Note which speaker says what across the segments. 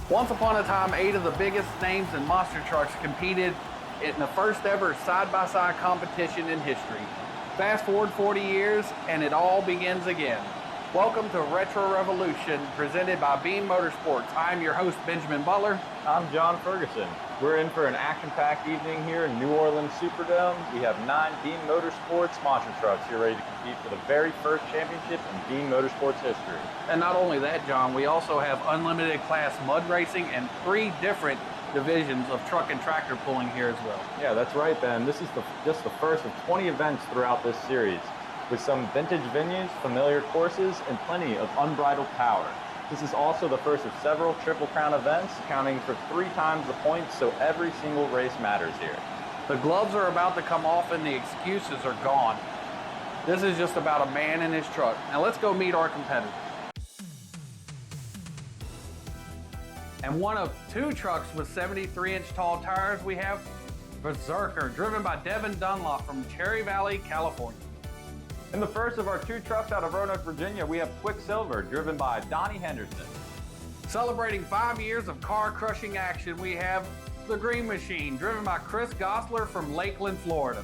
Speaker 1: Once upon a time, 8 of the biggest names in monster trucks competed in the first ever side-by-side competition in history. Fast forward 40 years, and it all begins again. Welcome to Retro Revolution, presented by Beam Motorsports. I'm your host, Benjamin Butler.
Speaker 2: I'm John Ferguson. We're in for an action-packed evening here in Louisiana Superdome. We have 9 Beam Motorsports monster trucks here ready to compete for the very first championship in Beam Motorsports history.
Speaker 1: And not only that, John, we also have unlimited class mud racing and 3 different divisions of truck and tractor pulling here as well.
Speaker 2: Yeah, that's right, Ben. This is just the first of 20 events throughout this series, with some vintage venues, familiar courses, and plenty of unbridled power. This is also the first of several Triple Crown events, counting for 3 times the points, so every single race matters here.
Speaker 1: The gloves are about to come off and the excuses are gone. This is just about a man and his truck. Now let's go meet our competitor. And one of 2 trucks with 73-inch tall tires, we have Berserker, driven by Devin Dunlop from Cherry Valley, California.
Speaker 2: In the first of our 2 trucks out of Roanoke, Virginia, we have Quicksilver, driven by Donnie Henderson.
Speaker 1: Celebrating 5 years of car-crushing action, we have the Green Machine, driven by Chris Gosler from Lakeland, Florida.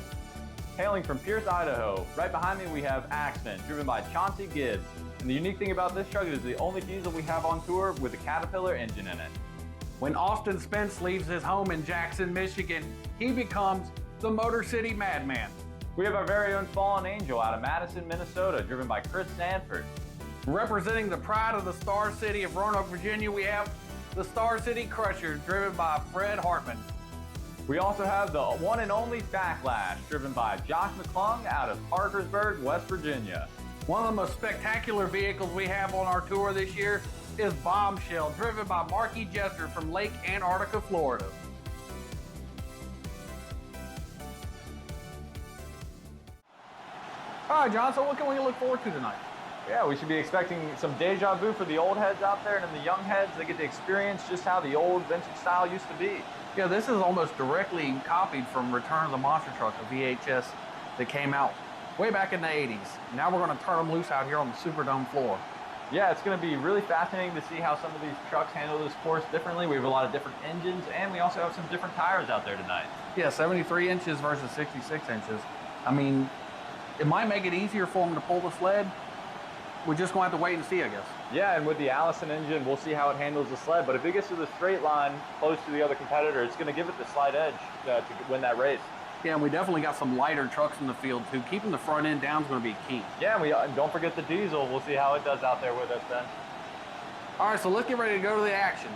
Speaker 2: Hailing from Pierce, Idaho, right behind me we have Axman, driven by Chauncey Gibbs. And the unique thing about this truck is the only diesel we have on tour with a Caterpillar engine in it.
Speaker 1: When Austin Spence leaves his home in Jackson, Michigan, he becomes the Motor City Madman.
Speaker 2: We have our very own Fallen Angel out of Madison, Minnesota, driven by Chris Sanford.
Speaker 1: Representing the pride of the Star City of Roanoke, Virginia, we have the Star City Crusher, driven by Fred Hartman.
Speaker 2: We also have the one and only Backlash, driven by Josh McClung out of Parkersburg, West Virginia.
Speaker 1: One of the most spectacular vehicles we have on our tour this year is Bombshell, driven by Marky Jester from Lake Antarctica, Florida. All right, John, so what can we look forward to tonight?
Speaker 2: Yeah, we should be expecting some deja vu for the old heads out there, and then the young heads, they get to experience just how the old vintage style used to be.
Speaker 1: Yeah, this is almost directly copied from Return of the Monster Truck, a VHS that came out way back in the 80s. Now we're going to turn them loose out here on the Superdome floor.
Speaker 2: Yeah, it's going to be really fascinating to see how some of these trucks handle this course differently. We have a lot of different engines, and we also have some different tires out there tonight.
Speaker 1: Yeah, 73 inches versus 66 inches. I mean, it might make it easier for them to pull the sled. We're just going to have to wait and see, I guess.
Speaker 2: Yeah, and with the Allison engine, we'll see how it handles the sled. But if it gets to the straight line close to the other competitor, it's going to give it the slight edge to win that race.
Speaker 1: Yeah, and we definitely got some lighter trucks in the field, too. Keeping the front end down is going to be key.
Speaker 2: Yeah, and don't forget the diesel. We'll see how it does out there with us then.
Speaker 1: All right, so let's get ready to go to the action.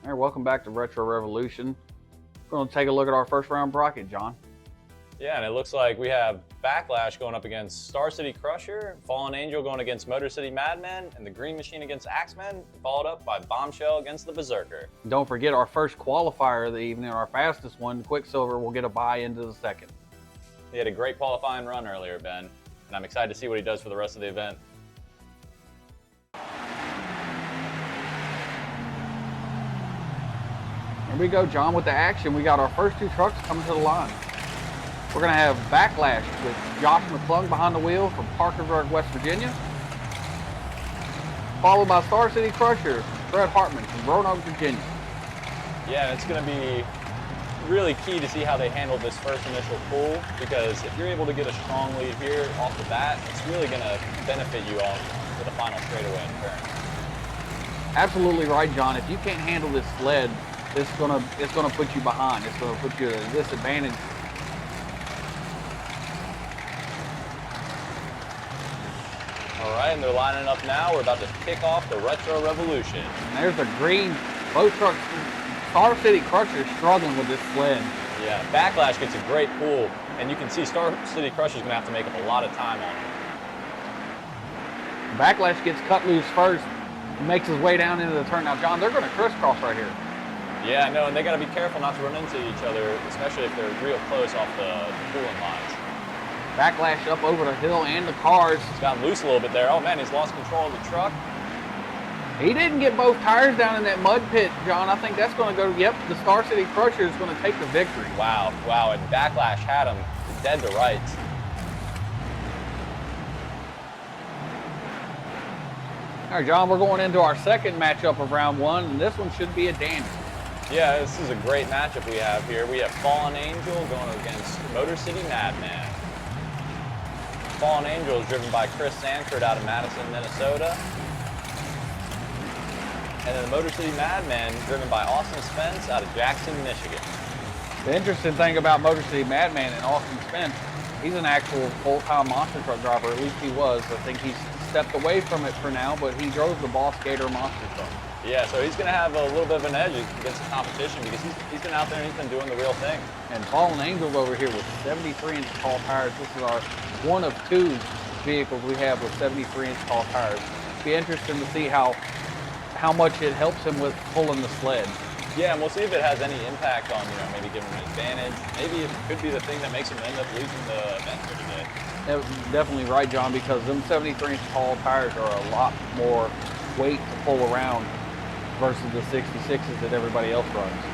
Speaker 1: All right, welcome back to Retro Revolution. We're going to take a look at our first round bracket, John.
Speaker 3: Yeah, and it looks like we have Backlash going up against Star City Crusher, Fallen Angel going against Motor City Madman, and the Green Machine against Axman, followed up by Bombshell against the Berserker.
Speaker 1: Don't forget our first qualifier of the evening, our fastest one, Quicksilver, will get a bye into the second.
Speaker 3: He had a great qualifying run earlier, Ben, and I'm excited to see what he does for the rest of the event.
Speaker 1: Here we go, John, with the action. We got our first 2 trucks coming to the line. We're going to have Backlash with Josh McClung behind the wheel from Parkersburg, West Virginia. Followed by Star City Crusher, Fred Hartman from Roanoke, Virginia.
Speaker 3: Yeah, it's going to be really key to see how they handle this first initial pull, because if you're able to get a strong lead here off the bat, it's really going to benefit you on to the final straightaway and turn.
Speaker 1: Absolutely right, John. If you can't handle this sled, it's gonna put you behind. It's gonna put you at a disadvantage.
Speaker 3: All right, and they're lining up now. We're about to kick off the Retro Revolution.
Speaker 1: And there's the green. Both trucks. Star City Crusher is struggling with this sled.
Speaker 3: Yeah, Backlash gets a great pull, and you can see Star City Crusher is going to have to make up a lot of time on it.
Speaker 1: Backlash gets cut loose first, makes his way down into the turn. Now, John, they're going to crisscross right here.
Speaker 3: Yeah, no, and they got to be careful not to run into each other, especially if they're real close off the pulling lines.
Speaker 1: Backlash up over the hill and the cars.
Speaker 3: He's gotten loose a little bit there. Oh man, he's lost control of the truck.
Speaker 1: He didn't get both tires down in that mud pit, John. I think that's going to go, yep, the Star City Crusher is going to take the victory.
Speaker 3: Wow, wow, and Backlash had him dead to rights.
Speaker 1: All right, John, we're going into our second matchup of round one, and this one should be a dandy.
Speaker 3: Yeah, this is a great matchup we have here. We have Fallen Angel going against Motor City Madman. Fallen Angel is driven by Chris Sanford out of Madison, Minnesota. And then the Motor City Madman driven by Austin Spence out of Jackson, Michigan.
Speaker 1: The interesting thing about Motor City Madman and Austin Spence, he's an actual full-time monster truck driver. At least he was. I think he's stepped away from it for now, but he drove the Boss Gator monster truck.
Speaker 3: Yeah, so he's going to have a little bit of an edge against the competition because he's been out there and he's been doing the real thing.
Speaker 1: And Fallen Angel over here with 73-inch tall tires. This is our one of two vehicles we have with 73-inch tall tires. Be interesting to see how much it helps him with pulling the sled.
Speaker 3: Yeah, and we'll see if it has any impact on, maybe giving him an advantage. Maybe it could be the thing that makes him end up losing the event here today.
Speaker 1: Definitely right, John, because them 73-inch tall tires are a lot more weight to pull around versus the 66s that everybody else runs.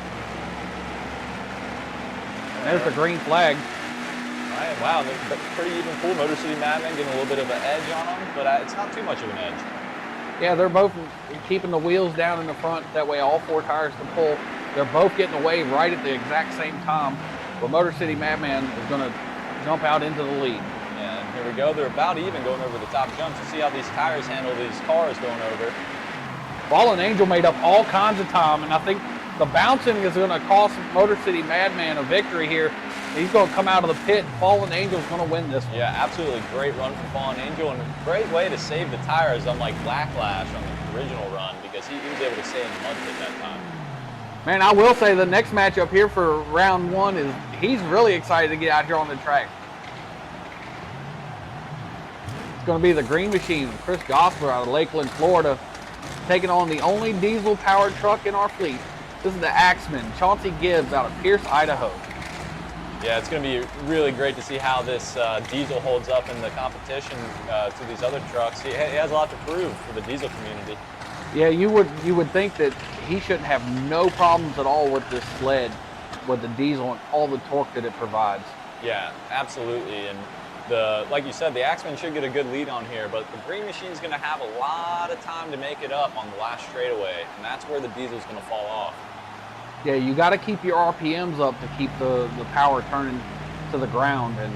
Speaker 1: And there's the green flag.
Speaker 3: All right, wow, pretty even pull. Motor City Madman getting a little bit of an edge on him, but it's not too much of an edge.
Speaker 1: Yeah, they're both keeping the wheels down in the front. That way all four tires can pull. They're both getting away right at the exact same time. But Motor City Madman is going to jump out into the lead.
Speaker 3: And here we go. They're about even going over the top jumps. You see how these tires handle these cars going over.
Speaker 1: Fallen Angel made up all kinds of time, and I think the bouncing is going to cost Motor City Madman a victory here. He's going to come out of the pit. Fallen Angel's going to win this one.
Speaker 3: Yeah, absolutely great run from Fallen Angel, and a great way to save the tires, unlike Backlash on the original run, because he was able to stay in the mud pit that time.
Speaker 1: Man, I will say the next matchup here for round one is he's really excited to get out here on the track. It's going to be the Green Machine, Chris Gosler out of Lakeland, Florida, taking on the only diesel-powered truck in our fleet. This is the Axeman, Chauncey Gibbs out of Pierce, Idaho.
Speaker 3: Yeah, it's going to be really great to see how this diesel holds up in the competition to these other trucks. He has a lot to prove for the diesel community.
Speaker 1: Yeah, you would think that he shouldn't have no problems at all with this sled, with the diesel and all the torque that it provides.
Speaker 3: Yeah, absolutely. And like you said, the Axeman should get a good lead on here, but the Green Machine's going to have a lot of time to make it up on the last straightaway, and that's where the diesel's going to fall off.
Speaker 1: Yeah, you got to keep your RPMs up to keep the power turning to the ground, and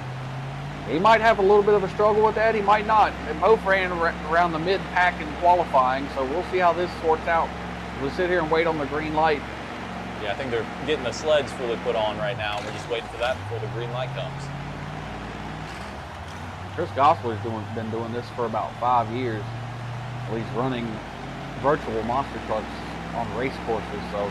Speaker 1: he might have a little bit of a struggle with that. He might not. They both ran around the mid-pack in qualifying, so we'll see how this sorts out. We'll sit here and wait on the green light.
Speaker 3: Yeah, I think they're getting the sleds fully put on right now. We're just waiting for that before the green light comes.
Speaker 1: Chris Gosler's been doing this for about 5 years, at least running virtual monster trucks on race courses, so.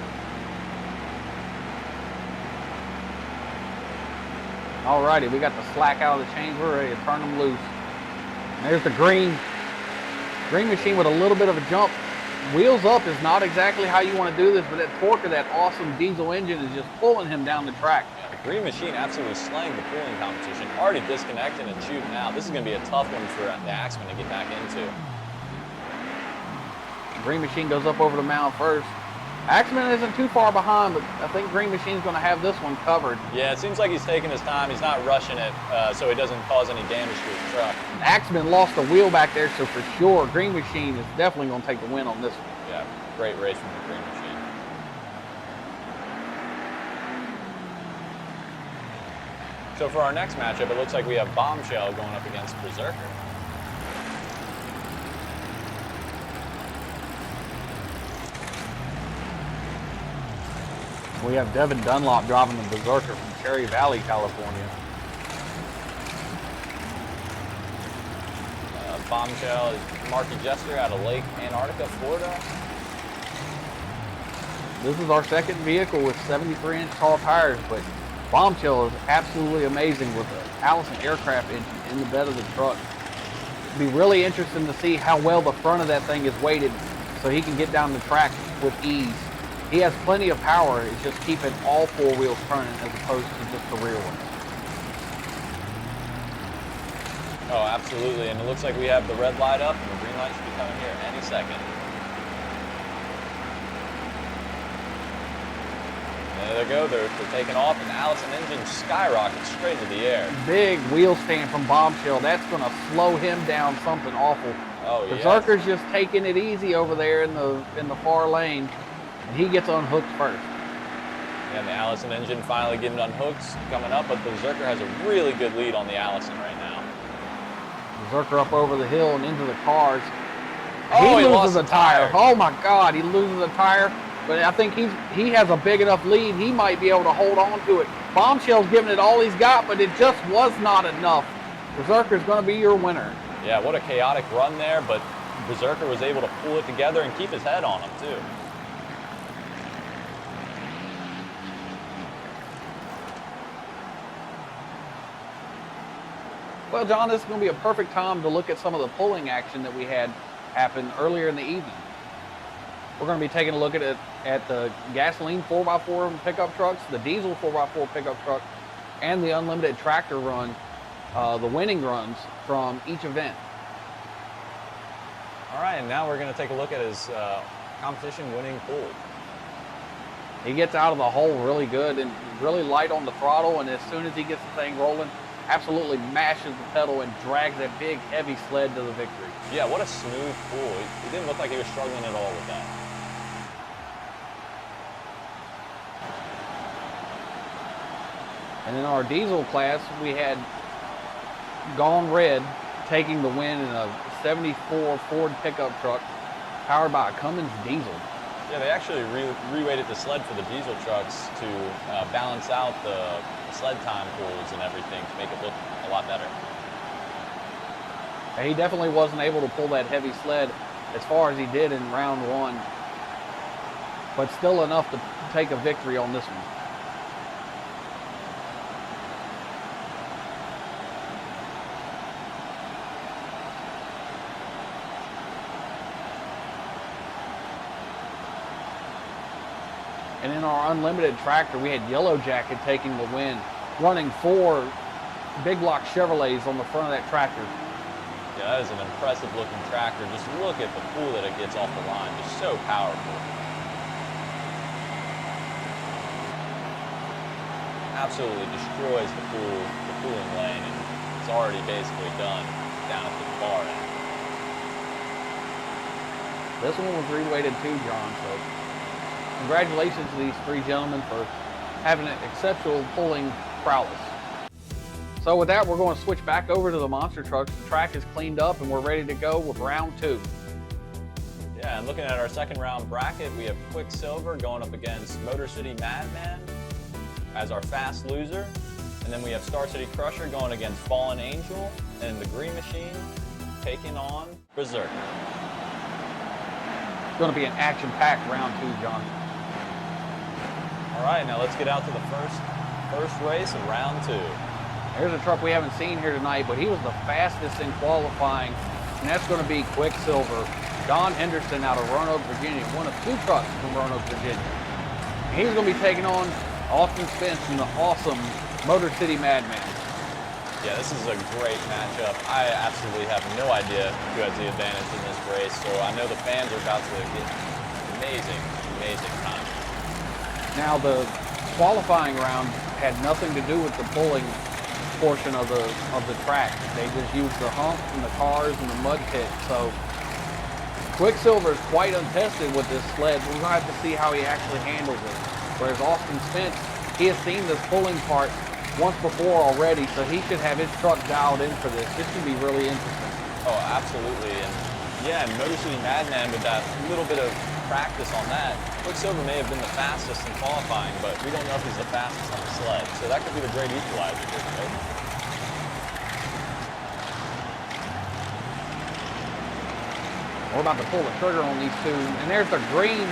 Speaker 1: Alrighty, we got the slack out of the chains. We're ready to turn them loose. And there's the Green Machine with a little bit of a jump. Wheels up is not exactly how you want to do this, but that torque of that awesome diesel engine is just pulling him down the track.
Speaker 3: Yeah, the Green Machine absolutely slaying the pulling competition. Already disconnecting and shooting out. This is going to be a tough one for the Axeman to get back into.
Speaker 1: Green Machine goes up over the mound first. Axeman isn't too far behind, but I think Green Machine's going to have this one covered.
Speaker 3: Yeah, it seems like he's taking his time. He's not rushing it, so he doesn't cause any damage to his truck.
Speaker 1: Axeman lost a wheel back there, so for sure, Green Machine is definitely going to take the win on this one.
Speaker 3: Yeah, great race from the Green Machine. So for our next matchup, it looks like we have Bombshell going up against Berserker.
Speaker 1: We have Devin Dunlop driving the Berserker from Cherry Valley, California.
Speaker 3: Bombshell is Marky Jester out of Lake Antarctica, Florida.
Speaker 1: This is our second vehicle with 73-inch tall tires, but Bombshell is absolutely amazing with the Allison aircraft engine in the bed of the truck. It'd be really interesting to see how well the front of that thing is weighted so he can get down the track with ease. He has plenty of power, it's just keeping all four wheels turning as opposed to just the rear one.
Speaker 3: Oh, absolutely, and it looks like we have the red light up and the green light should be coming here any second. There they go, they're taking off, and the Allison engine skyrockets straight into the air.
Speaker 1: Big wheel stand from Bombshell, that's gonna slow him down something awful.
Speaker 3: Oh, yeah.
Speaker 1: Berserker's just taking it easy over there in the far lane, and he gets unhooked first.
Speaker 3: And the Allison engine finally getting unhooked, coming up, but Berserker has a really good lead on the Allison right now.
Speaker 1: Berserker up over the hill and into the cars.
Speaker 3: Oh,
Speaker 1: he loses
Speaker 3: lost
Speaker 1: a tire.
Speaker 3: tire.
Speaker 1: Oh my God, he loses a tire. But I think he has a big enough lead. He might be able to hold on to it. Bombshell's giving it all he's got, but it just was not enough. Berserker's going to be your winner.
Speaker 3: Yeah, what a chaotic run there, but Berserker was able to pull it together and keep his head on him too.
Speaker 1: Well, John, this is going to be a perfect time to look at some of the pulling action that we had happen earlier in the evening. We're going to be taking a look at the gasoline 4x4 pickup trucks, the diesel 4x4 pickup truck, and the unlimited tractor run, the winning runs from each event.
Speaker 3: All right, and now we're going to take a look at his competition winning pull.
Speaker 1: He gets out of the hole really good and really light on the throttle, and as soon as he gets the thing rolling, absolutely mashes the pedal and drags that big heavy sled to the victory.
Speaker 3: Yeah, what a smooth pull. He didn't look like he was struggling at all with that.
Speaker 1: And in our diesel class, we had Gone Red taking the win in a 74 Ford pickup truck powered by a Cummins diesel.
Speaker 3: Yeah, they actually reweighted the sled for the diesel trucks to balance out the sled time pulls and everything to make it look a lot better.
Speaker 1: He definitely wasn't able to pull that heavy sled as far as he did in round one, but still enough to take a victory on this one. And in our unlimited tractor, we had Yellow Jacket taking the win, running 4 big block Chevrolets on the front of that tractor.
Speaker 3: Yeah, that is an impressive looking tractor. Just look at the pull that it gets off the line. Just so powerful. Absolutely destroys the pulling lane, and it's already basically done down at the far end.
Speaker 1: This one was reweighted too, John, so congratulations to these 3 gentlemen for having an exceptional pulling prowess. So with that, we're going to switch back over to the monster trucks. The track is cleaned up and we're ready to go with round 2.
Speaker 3: Yeah, and looking at our second round bracket, we have Quicksilver going up against Motor City Madman as our fast loser. And then we have Star City Crusher going against Fallen Angel, and the Green Machine taking on Berserker.
Speaker 1: It's going to be an action-packed round 2, John.
Speaker 3: All right, now let's get out to the first race of round 2.
Speaker 1: Here's a truck we haven't seen here tonight, but he was the fastest in qualifying, and that's going to be Quicksilver. Don Henderson out of Roanoke, Virginia, one of 2 trucks from Roanoke, Virginia. And he's going to be taking on Austin Spence from the awesome Motor City Madman.
Speaker 3: Yeah, this is a great matchup. I absolutely have no idea who has the advantage in this race, so I know the fans are about to get amazing, amazing time.
Speaker 1: Now, the qualifying round had nothing to do with the pulling portion of the track. They just used the hump and the cars and the mud pit. So Quicksilver is quite untested with this sled. We're going to have to see how he actually handles it. Whereas Austin Spence, he has seen this pulling part once before already, so he should have his truck dialed in for this. This should be really interesting.
Speaker 3: Oh, absolutely. And yeah, and Motor City Madman with that little bit of practice on that, Quicksilver may have been the fastest in qualifying, but we don't know if he's the fastest on the sled. So that could be the great equalizer here, right?
Speaker 1: We're about to pull the trigger on these two, and there's the green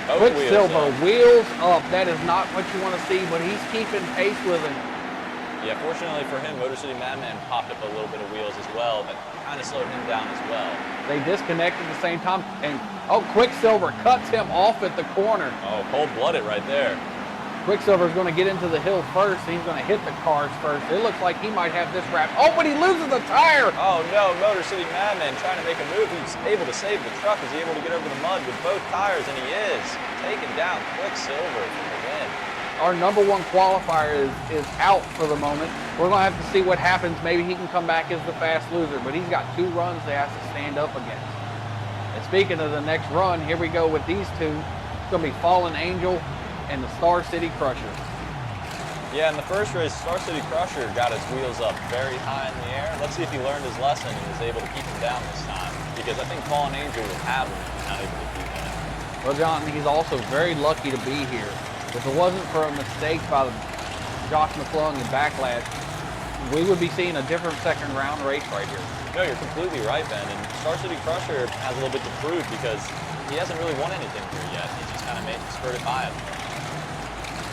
Speaker 3: Quicksilver
Speaker 1: wheels up. That is not what you want to see, but he's keeping pace with him.
Speaker 3: Yeah, fortunately for him, Motor City Madman popped up a little bit of wheels as well, that kind of slowed him down as well.
Speaker 1: They disconnect at the same time, and Quicksilver cuts him off at the corner.
Speaker 3: Oh, cold-blooded right there.
Speaker 1: Quicksilver's going to get into the hill first. He's going to hit the cars first. It looks like he might have this wrapped. Oh, but he loses the tire.
Speaker 3: Oh no, Motor City Madman trying to make a move. He's able to save the truck. Is he able to get over the mud with both tires? And he is. Taking down Quicksilver for the win.
Speaker 1: Our number one qualifier is out for the moment. We're going to have to see what happens. Maybe he can come back as the fast loser, but he's got 2 runs they have to stand up against. And speaking of the next run, here we go with these two. It's going to be Fallen Angel and the Star City Crusher.
Speaker 3: Yeah, in the first race, Star City Crusher got his wheels up very high in the air. Let's see if he learned his lesson and is able to keep him down this time, because I think Fallen Angel will have him if he's not able to keep him.
Speaker 1: Well, John, he's also very lucky to be here. If it wasn't for a mistake by Josh McClung and Backlash, we would be seeing a different second round race right here.
Speaker 3: No, you're completely right, Ben. And Star City Crusher has a little bit to prove because he hasn't really won anything here yet. He's just kind of skirted by him.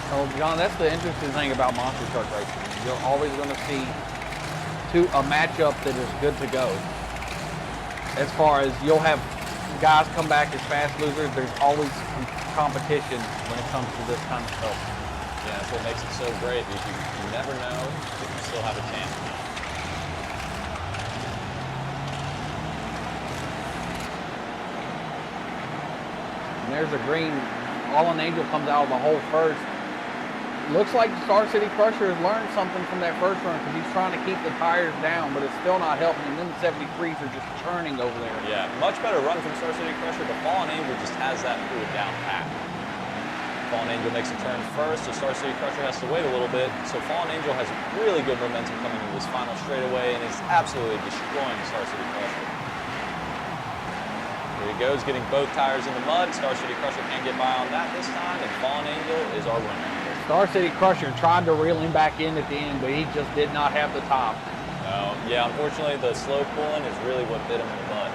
Speaker 1: Well, John, that's the interesting thing about monster truck racing. You're always going to see a matchup that is good to go. As far as you'll have guys come back as fast losers, there's always competition when it comes to this kind of stuff.
Speaker 3: Yeah, that's what makes it so great, because you never know if you still have a chance.
Speaker 1: And there's a green. Fallen Angel comes out of the hole first. Looks like Star City Crusher has learned something from that first run, because he's trying to keep the tires down, but it's still not helping. And then the 73s are just churning over there.
Speaker 3: Yeah, much better run from Star City Crusher, but Fallen Angel just has that fluid down pat. Fallen Angel makes a turn first, so Star City Crusher has to wait a little bit. So Fallen Angel has really good momentum coming into this final straightaway and is absolutely destroying Star City Crusher. Here he goes, getting both tires in the mud. Star City Crusher can't get by on that this time, and Fallen Angel is our winner.
Speaker 1: Star City Crusher tried to reel him back in at the end, but he just did not have the top.
Speaker 3: No, yeah, unfortunately the slow pulling is really what bit him in the butt.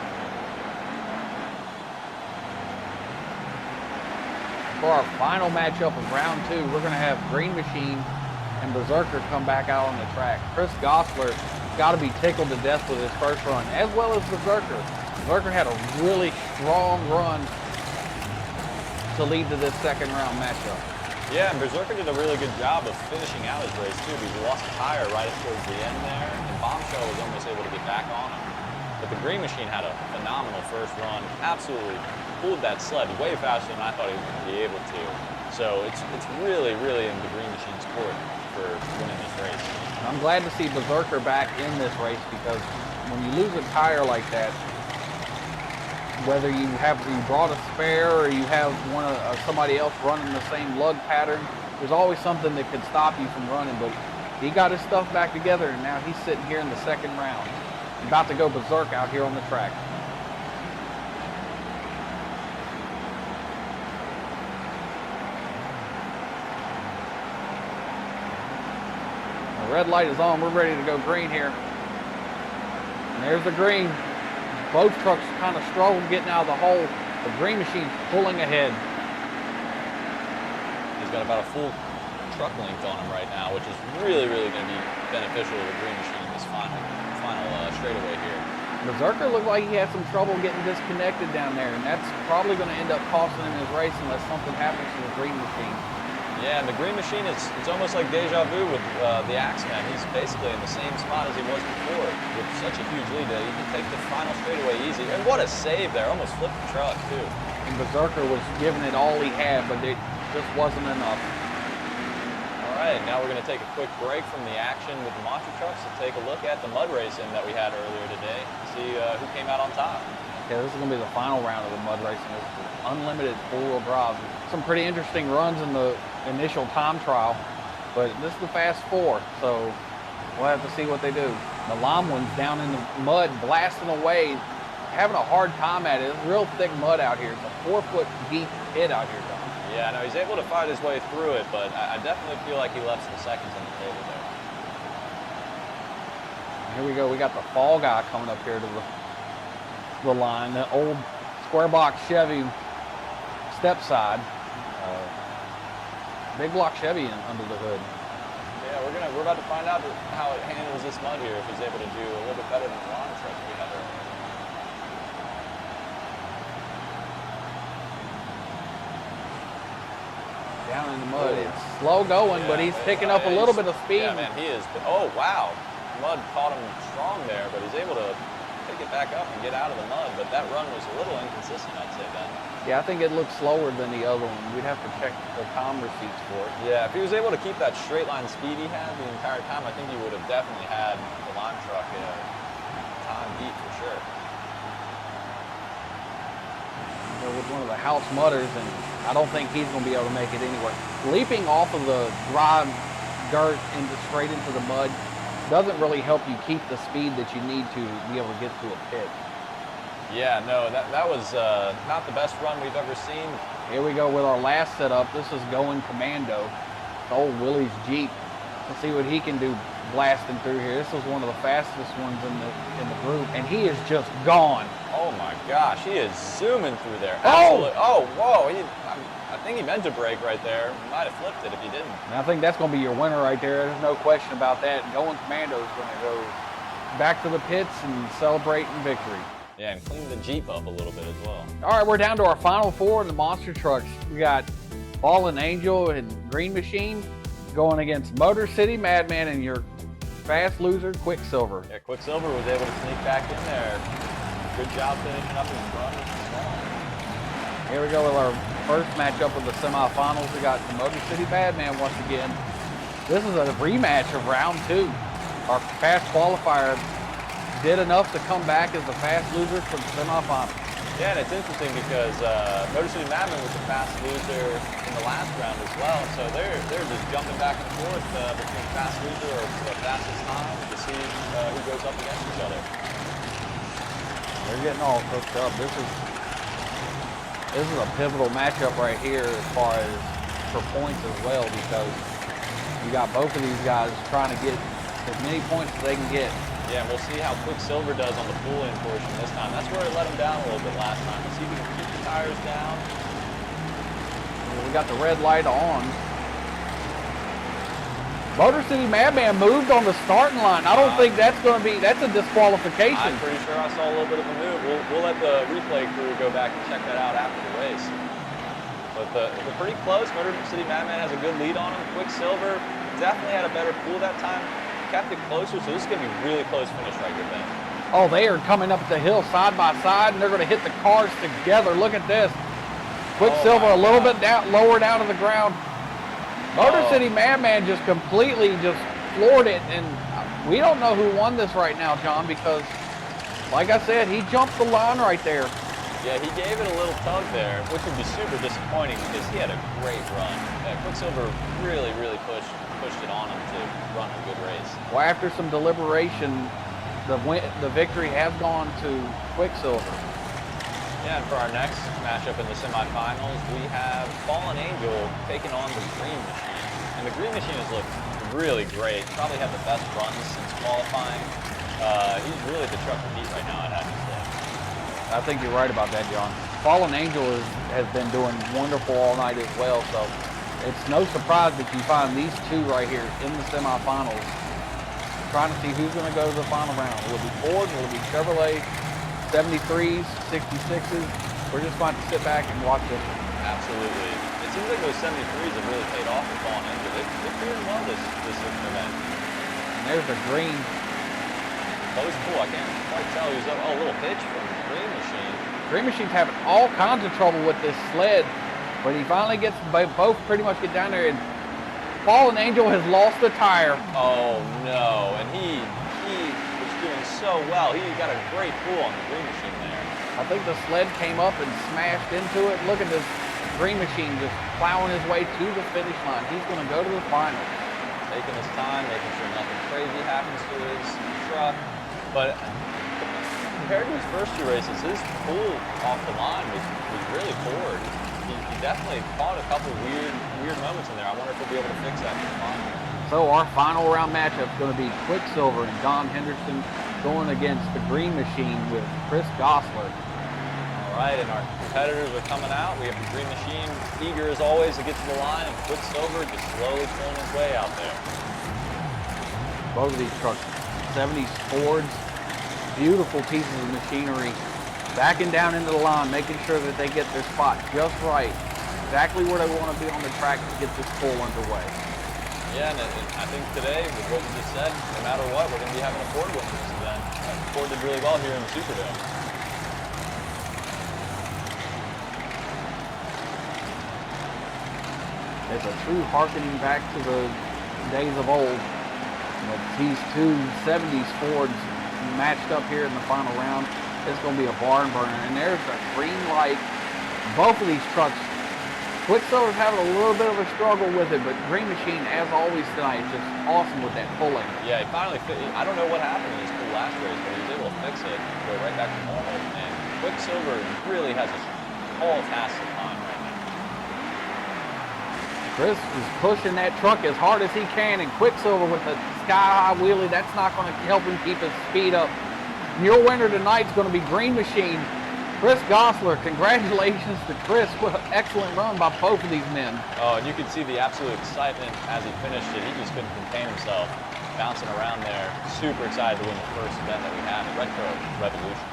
Speaker 1: For our final matchup of round 2, we're going to have Green Machine and Berserker come back out on the track. Chris Gosler got to be tickled to death with his first run, as well as Berserker. Berserker had a really strong run to lead to this second round matchup.
Speaker 3: Yeah, and Berserker did a really good job of finishing out his race too, because he lost a tire right towards the end there, and Bombshell was almost able to get back on him. But the Green Machine had a phenomenal first run, absolutely pulled that sled way faster than I thought he was going to be able to. So it's really, really in the Green Machine's court for winning this race.
Speaker 1: I'm glad to see Berserker back in this race, because when you lose a tire like that, whether you brought a spare or you have somebody else running the same lug pattern, there's always something that could stop you from running. But he got his stuff back together, and now he's sitting here in the second round, about to go berserk out here on the track. The red light is on. We're ready to go green here. And there's the green. Both trucks kind of struggled getting out of the hole. The Green Machine's pulling ahead.
Speaker 3: He's got about a full truck length on him right now, which is really, really going to be beneficial to the Green Machine in this final straightaway here.
Speaker 1: Berserker looked like he had some trouble getting disconnected down there, and that's probably going to end up costing him his race unless something happens to the Green Machine.
Speaker 3: Yeah, and the Green Machine, it's almost like deja vu with the Axeman. He's basically in the same spot as he was before with such a huge lead that he can take the final straightaway easy. And what a save there, almost flipped the truck too.
Speaker 1: And Berserker was giving it all he had, but it just wasn't enough.
Speaker 3: All right, now we're going to take a quick break from the action with the monster trucks to take a look at the mud racing that we had earlier today, see who came out on top.
Speaker 1: Okay, this is going to be the final round of the mud racing. This is unlimited four-wheel drive. Some pretty interesting runs in the initial time trial. but this is the Fast Four, so we'll have to see what they do. The Lime one's down in the mud, blasting away, having a hard time at it. It's real thick mud out here. It's a 4-foot deep pit out here, John.
Speaker 3: Yeah, no, he's able to fight his way through it, but I definitely feel like he left some seconds on the table there.
Speaker 1: Here we go. We got the Fall Guy coming up here to the line. The old square box Chevy step side. Big block Chevy under the hood.
Speaker 3: Yeah, we're about to find out how it handles this mud here, if he's able to do a little bit better than the lawn truck we had earlier.
Speaker 1: Down in the mud. It's slow going, but he's picking up a little bit of speed.
Speaker 3: Yeah, man, he is. Oh, wow. Mud caught him strong there, but he's able to pick it back up and get out of the mud. But that run was a little inconsistent, I'd say, Ben.
Speaker 1: Yeah, I think it looked slower than the other one. We'd have to check the time receipts for it.
Speaker 3: Yeah, if he was able to keep that straight line speed he had the entire time, I think he would have definitely had the lime truck time beat for sure.
Speaker 1: With one of the house mudders, and I don't think he's going to be able to make it anywhere. Leaping off of the dry dirt straight into the mud doesn't really help you keep the speed that you need to be able to get to a pit.
Speaker 3: Yeah, no, that was not the best run we've ever seen.
Speaker 1: Here we go with our last setup. This is Going Commando. It's old Willie's Jeep. Let's see what he can do blasting through here. This was one of the fastest ones in the group, and he is just gone.
Speaker 3: Oh my gosh, he is zooming through there.
Speaker 1: Oh!
Speaker 3: Absolutely. Oh, whoa! I think he meant to brake right there. He might have flipped it if he didn't.
Speaker 1: And I think that's going to be your winner right there. There's no question about that. Going Commando is going to go back to the pits and celebrate in victory.
Speaker 3: Yeah, and clean the Jeep up a little bit as well.
Speaker 1: All right, we're down to our final four in the monster trucks. We got Fallen Angel and Green Machine going against Motor City Madman and your fast loser, Quicksilver.
Speaker 3: Yeah, Quicksilver was able to sneak back in there. Good job finishing up his run.
Speaker 1: Here we go with our first matchup of the semifinals. We got the Motor City Madman once again. This is a rematch of round 2. Our fast qualifier did enough to come back as the fast loser for the semifinals.
Speaker 3: Yeah, and it's interesting because Motor City Madman was the fast loser in the last round as well. So they're just jumping back and forth between fast loser or the fastest time to see who goes up against each other.
Speaker 1: They're getting all cooked up. This is a pivotal matchup right here as far as for points as well, because you got both of these guys trying to get as many points as they can get.
Speaker 3: Yeah, and we'll see how Quicksilver does on the pull-in portion this time. That's where it let him down a little bit last time. Let's see if he can keep the tires down.
Speaker 1: We got the red light on. Motor City Madman moved on the starting line. I don't think that's going to be, that's a disqualification.
Speaker 3: I'm pretty sure I saw a little bit of a move. We'll let the replay crew go back and check that out after the race. But they're pretty close. Motor City Madman has a good lead on him. Quicksilver definitely had a better pool that time. Kept it closer, so this is going to be a really close finish right here, Ben.
Speaker 1: Oh, they are coming up the hill side by side, and they're going to hit the cars together. Look at this. Quicksilver a little bit down, lower down to the ground. Motor City Madman just completely just floored it, and we don't know who won this right now, John, because, like I said, he jumped the line right there.
Speaker 3: Yeah, he gave it a little tug there, which would be super disappointing because he had a great run. Quicksilver really, really pushed it on him to run a good race.
Speaker 1: Well, after some deliberation, the victory has gone to Quicksilver.
Speaker 3: Yeah, and for our next matchup in the semifinals, we have Fallen Angel taking on the Green Machine. And the Green Machine has looked really great. Probably had the best runs since qualifying. He's really the truck to beat right now, I'd have to say.
Speaker 1: I think you're right about that, John. Fallen Angel has been doing wonderful all night as well, so it's no surprise that you find these two right here in the semifinals, trying to see who's going to go to the final round. Will it be Ford? Will it be Chevrolet? 73s, 66s? We're just going to sit back and watch this.
Speaker 3: Absolutely. It seems like those 73s have really paid off for Fallen Angel. They're doing well this event.
Speaker 1: And there's the green.
Speaker 3: That was cool. I can't quite tell. He was a little pitch from the Green Machine.
Speaker 1: Green Machine's having all kinds of trouble with this sled, but he finally gets, both pretty much get down there, and Fallen Angel has lost a tire.
Speaker 3: Oh no, and he was doing so well. He got a great pull on the Green Machine there.
Speaker 1: I think the sled came up and smashed into it. Look at this Green Machine just plowing his way to the finish line. He's going to go to the final.
Speaker 3: taking his time, making sure nothing crazy happens to his truck. But compared to his first two races, his pull off the line was really forward. He definitely caught a couple weird moments in there. I wonder if he'll be able to fix that for the final.
Speaker 1: So our final round matchup is going to be Quicksilver and Don Henderson going against the Green Machine with Chris Gosler.
Speaker 3: All right, and our competitors are coming out. We have the Green Machine, eager as always to get to the line, and Quicksilver just slowly pulling his way out there.
Speaker 1: Both of these trucks, 70s Fords, beautiful pieces of machinery, backing down into the line, making sure that they get their spot just right, exactly where they want to be on the track to get this pull underway.
Speaker 3: Yeah, and I think today, with what we just said, no matter what, we're going to be having a Ford win for this event. Ford did really well here in the Superdome.
Speaker 1: It's a true harkening back to the days of old. These two 70s Fords matched up here in the final round. It's going to be a barn burner, and there's a green light. Both of these trucks, Quicksilver's having a little bit of a struggle with it, but Green Machine, as always tonight, is just awesome with that pulling.
Speaker 3: Yeah, he finally I don't know what happened in his pull last race, but he was able to fix it and go right back to normal. And Quicksilver really has a fantastic time right now.
Speaker 1: Chris is pushing that truck as hard as he can, and Quicksilver with the sky-high wheelie, that's not going to help him keep his speed up. And your winner tonight is going to be Green Machine, Chris Gosler. Congratulations to Chris. What an excellent run by both of these men.
Speaker 3: Oh, and you could see the absolute excitement as he finished it. He just couldn't contain himself, bouncing around there. Super excited to win the first event that we have at Retro Revolution.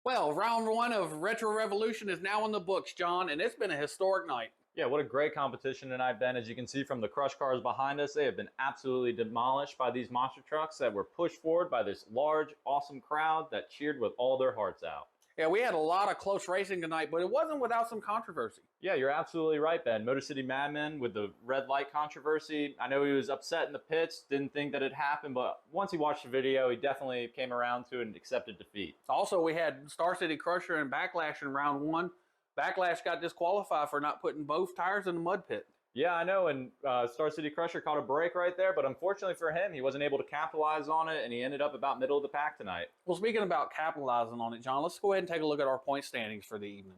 Speaker 1: Well, round one of Retro Revolution is now in the books, John, and it's been a historic night.
Speaker 2: Yeah, what a great competition tonight, Ben. As you can see from the crush cars behind us, they have been absolutely demolished by these monster trucks that were pushed forward by this large, awesome crowd that cheered with all their hearts out.
Speaker 1: Yeah, we had a lot of close racing tonight, but it wasn't without some controversy.
Speaker 2: Yeah, you're absolutely right, Ben. Motor City Madman with the red light controversy. I know he was upset in the pits, didn't think that it happened, but once he watched the video, he definitely came around to it and accepted defeat.
Speaker 1: Also, we had Star City Crusher and Backlash in round one. Backlash got disqualified for not putting both tires in the mud pit.
Speaker 2: Yeah, I know, and Star City Crusher caught a break right there, but unfortunately for him, he wasn't able to capitalize on it, and he ended up about middle of the pack tonight.
Speaker 1: Well, speaking about capitalizing on it, John, let's go ahead and take a look at our point standings for the evening.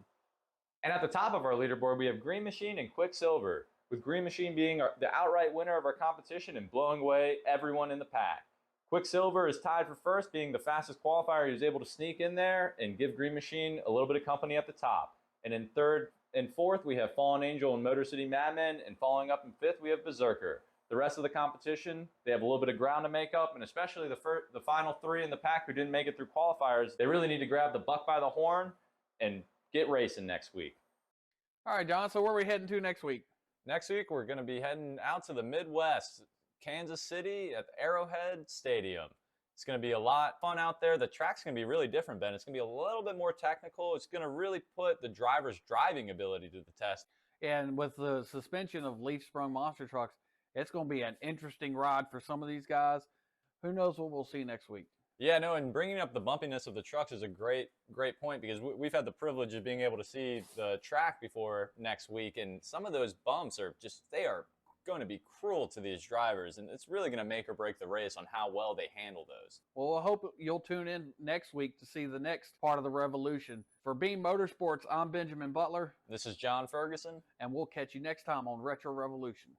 Speaker 2: And at the top of our leaderboard, we have Green Machine and Quicksilver, with Green Machine being the outright winner of our competition and blowing away everyone in the pack. Quicksilver is tied for first, being the fastest qualifier. He was able to sneak in there and give Green Machine a little bit of company at the top. And in third and fourth, we have Fallen Angel and Motor City Madmen, and following up in fifth, we have Berserker. The rest of the competition, they have a little bit of ground to make up, and especially the final three in the pack who didn't make it through qualifiers, they really need to grab the buck by the horn and get racing next week.
Speaker 1: All right, John, so where are we heading to next week?
Speaker 3: Next week, we're going to be heading out to the Midwest, Kansas City at the Arrowhead Stadium. It's going to be a lot of fun out there. The track's going to be really different, Ben. It's going to be a little bit more technical. It's going to really put the driver's driving ability to the test.
Speaker 1: And with the suspension of leaf-sprung monster trucks, it's going to be an interesting ride for some of these guys. Who knows what we'll see next week?
Speaker 3: Yeah, no, and bringing up the bumpiness of the trucks is a great point, because we've had the privilege of being able to see the track before next week, and some of those bumps are just, they are going to be cruel to these drivers, and it's really going to make or break the race on how well they handle those.
Speaker 1: Well, I hope you'll tune in next week to see the next part of the revolution. For Beam Motorsports, I'm Benjamin Butler.
Speaker 3: This is John Ferguson.
Speaker 1: And we'll catch you next time on Retro Revolution.